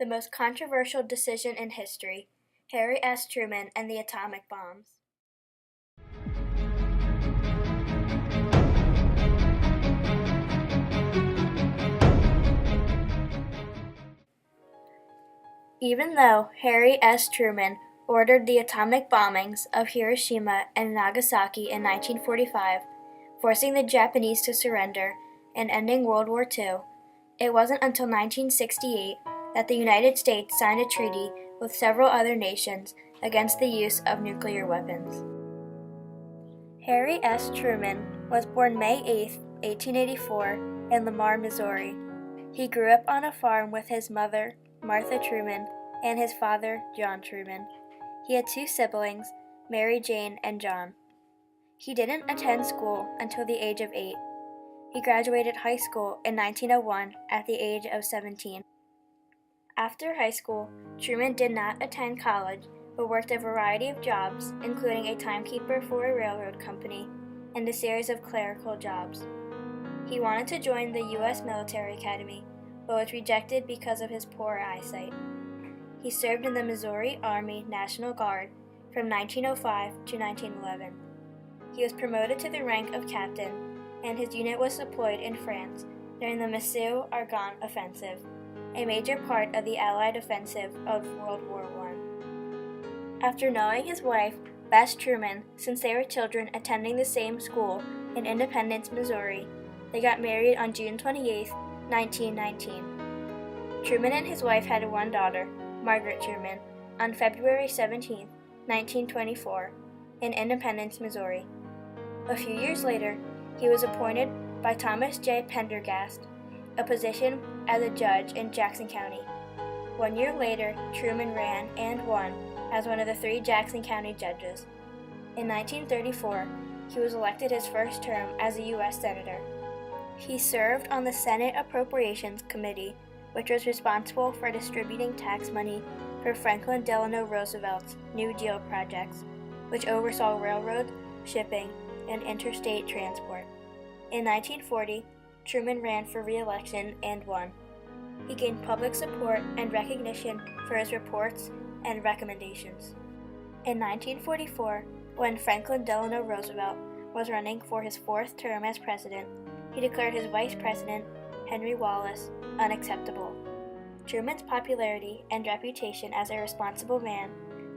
The most controversial decision in history, Harry S. Truman and the atomic bombs. Even though Harry S. Truman ordered the atomic bombings of Hiroshima and Nagasaki in 1945, forcing the Japanese to surrender and ending World War II, it wasn't until 1968 that the United States signed a treaty with several other nations against the use of nuclear weapons. Harry S. Truman was born May 8, 1884, in Lamar, Missouri. He grew up on a farm with his mother, Martha Truman, and his father, John Truman. He had two siblings, Mary Jane and John. He didn't attend school until the age of 8. He graduated high school in 1901 at the age of 17. After high school, Truman did not attend college, but worked a variety of jobs, including a timekeeper for a railroad company and a series of clerical jobs. He wanted to join the U.S. Military Academy, but was rejected because of his poor eyesight. He served in the Missouri Army National Guard from 1905 to 1911. He was promoted to the rank of captain, and his unit was deployed in France during the Meuse-Argonne Offensive, a major part of the Allied offensive of World War I. After knowing his wife, Bess Truman, since they were children attending the same school in Independence, Missouri, they got married on June 28, 1919. Truman and his wife had one daughter, Margaret Truman, on February 17, 1924, in Independence, Missouri. A few years later, he was appointed by Thomas J. Pendergast, a position as a judge in Jackson County. 1 year later, Truman ran and won as one of the 3 Jackson County judges. In 1934, he was elected his first term as a U.S. Senator. He served on the Senate Appropriations Committee, which was responsible for distributing tax money for Franklin Delano Roosevelt's New Deal projects, which oversaw railroads, shipping, and interstate transport. In 1940, Truman ran for re-election and won. He gained public support and recognition for his reports and recommendations. In 1944, when Franklin Delano Roosevelt was running for his 4th term as president, he declared his vice president, Henry Wallace, unacceptable. Truman's popularity and reputation as a responsible man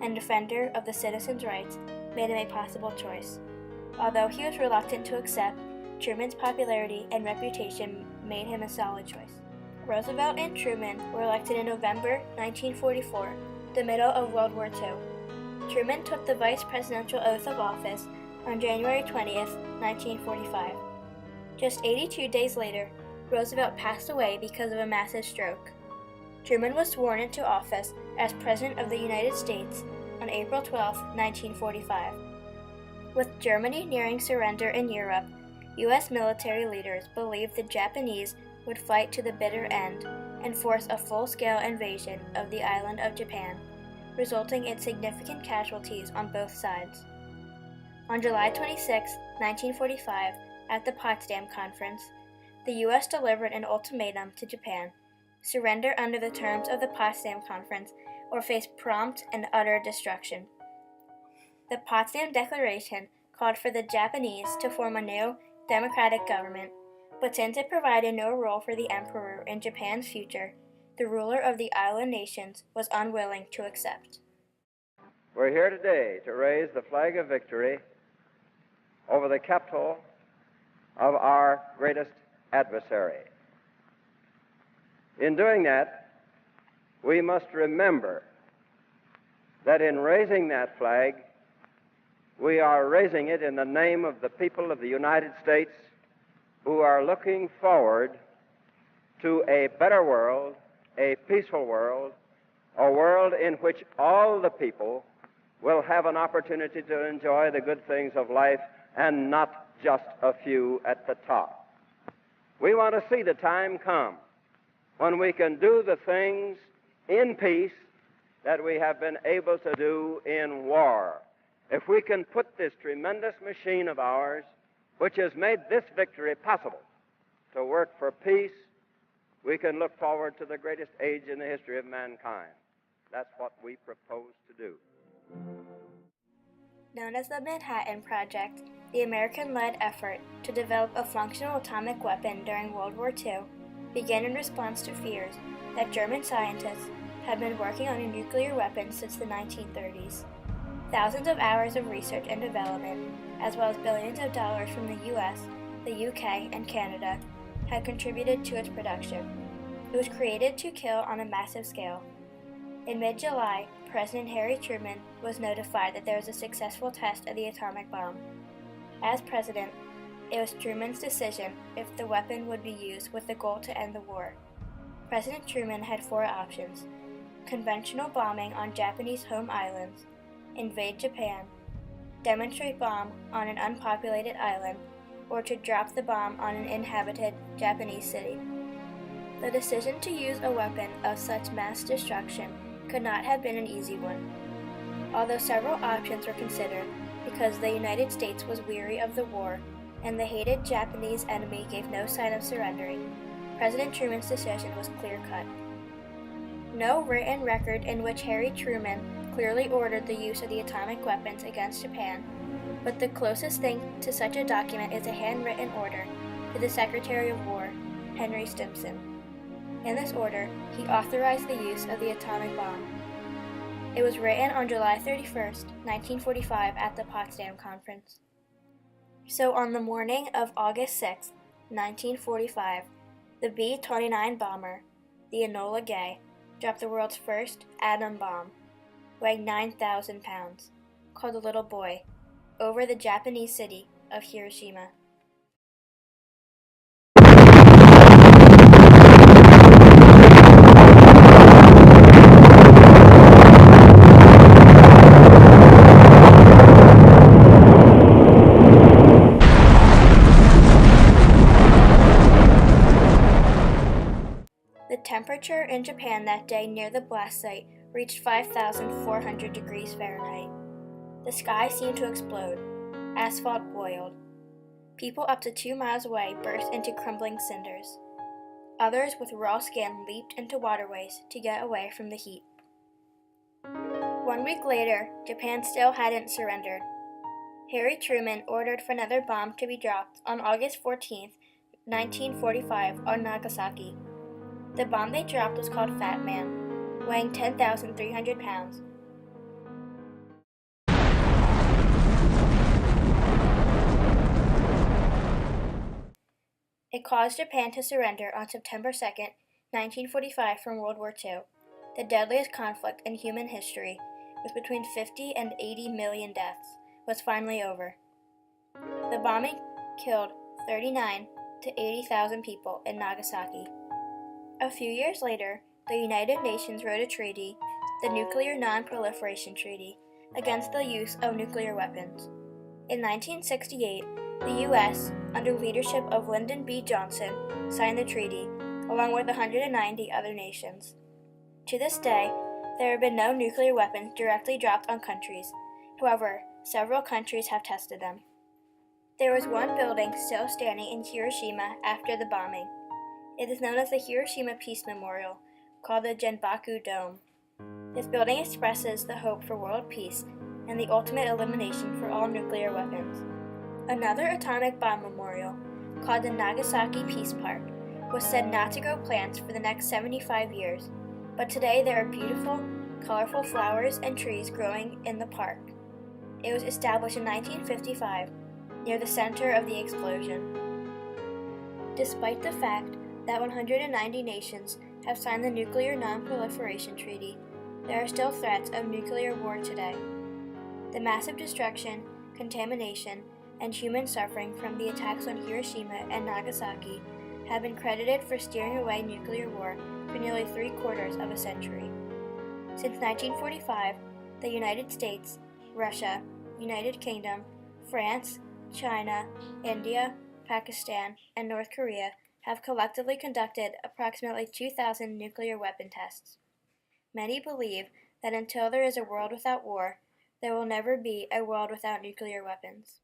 and defender of the citizens' rights made him a possible choice. Although he was reluctant to accept, Truman's popularity and reputation made him a solid choice. Roosevelt and Truman were elected in November 1944, the middle of World War II. Truman took the vice presidential oath of office on January 20, 1945. Just 82 days later, Roosevelt passed away because of a massive stroke. Truman was sworn into office as President of the United States on April 12, 1945. With Germany nearing surrender in Europe, U.S. military leaders believed the Japanese would fight to the bitter end and force a full-scale invasion of the island of Japan, resulting in significant casualties on both sides. On July 26, 1945, at the Potsdam Conference, the U.S. delivered an ultimatum to Japan: surrender under the terms of the Potsdam Conference or face prompt and utter destruction. The Potsdam Declaration called for the Japanese to form a new democratic government, but since it provided no role for the emperor in Japan's future, the ruler of the island nations was unwilling to accept. We're here today to raise the flag of victory over the capital of our greatest adversary. In doing that, we must remember that in raising that flag, we are raising it in the name of the people of the United States who are looking forward to a better world, a peaceful world, a world in which all the people will have an opportunity to enjoy the good things of life and not just a few at the top. We want to see the time come when we can do the things in peace that we have been able to do in war. If we can put this tremendous machine of ours, which has made this victory possible, to work for peace, we can look forward to the greatest age in the history of mankind. That's what we propose to do. Known as the Manhattan Project, the American-led effort to develop a functional atomic weapon during World War II began in response to fears that German scientists had been working on a nuclear weapon since the 1930s. Thousands of hours of research and development, as well as billions of dollars from the US, the UK, and Canada, had contributed to its production. It was created to kill on a massive scale. In mid-July, President Harry Truman was notified that there was a successful test of the atomic bomb. As president, it was Truman's decision if the weapon would be used with the goal to end the war. President Truman had 4 options: conventional bombing on Japanese home islands, invade Japan, demonstrate bomb on an unpopulated island, or to drop the bomb on an inhabited Japanese city. The decision to use a weapon of such mass destruction could not have been an easy one. Although several options were considered because the United States was weary of the war and the hated Japanese enemy gave no sign of surrendering, President Truman's decision was clear-cut. No written record in which Harry Truman clearly ordered the use of the atomic weapons against Japan, but the closest thing to such a document is a handwritten order to the Secretary of War, Henry Stimson. In this order, he authorized the use of the atomic bomb. It was written on July 31st, 1945 at the Potsdam Conference. So on the morning of August 6, 1945, the B-29 bomber, the Enola Gay, dropped the world's first atom bomb, weighing 9,000 pounds, called the Little Boy, over the Japanese city of Hiroshima. The temperature in Japan that day near the blast site reached 5,400 degrees Fahrenheit. The sky seemed to explode. Asphalt boiled. People up to 2 miles away burst into crumbling cinders. Others with raw skin leaped into waterways to get away from the heat. 1 week later, Japan still hadn't surrendered. Harry Truman ordered for another bomb to be dropped on August 14, 1945 on Nagasaki. The bomb they dropped was called Fat Man, weighing 10,300 pounds. It caused Japan to surrender on September 2, 1945 from World War II. The deadliest conflict in human history, with between 50 and 80 million deaths, was finally over. The bombing killed 39 to 80,000 people in Nagasaki. A few years later, the United Nations wrote a treaty, the Nuclear Non-Proliferation Treaty, against the use of nuclear weapons. In 1968, the U.S., under leadership of Lyndon B. Johnson, signed the treaty, along with 190 other nations. To this day, there have been no nuclear weapons directly dropped on countries. However, several countries have tested them. There was one building still standing in Hiroshima after the bombing. It is known as the Hiroshima Peace Memorial, called the Genbaku Dome. This building expresses the hope for world peace and the ultimate elimination for all nuclear weapons. Another atomic bomb memorial, called the Nagasaki Peace Park, was said not to grow plants for the next 75 years, but today there are beautiful, colorful flowers and trees growing in the park. It was established in 1955, near the center of the explosion. Despite the fact that 190 nations have signed the Nuclear Non-Proliferation Treaty, there are still threats of nuclear war today. The massive destruction, contamination, and human suffering from the attacks on Hiroshima and Nagasaki have been credited for steering away nuclear war for nearly 3/4 of a century. Since 1945, the United States, Russia, United Kingdom, France, China, India, Pakistan, and North Korea have collectively conducted approximately 2,000 nuclear weapon tests. Many believe that until there is a world without war, there will never be a world without nuclear weapons.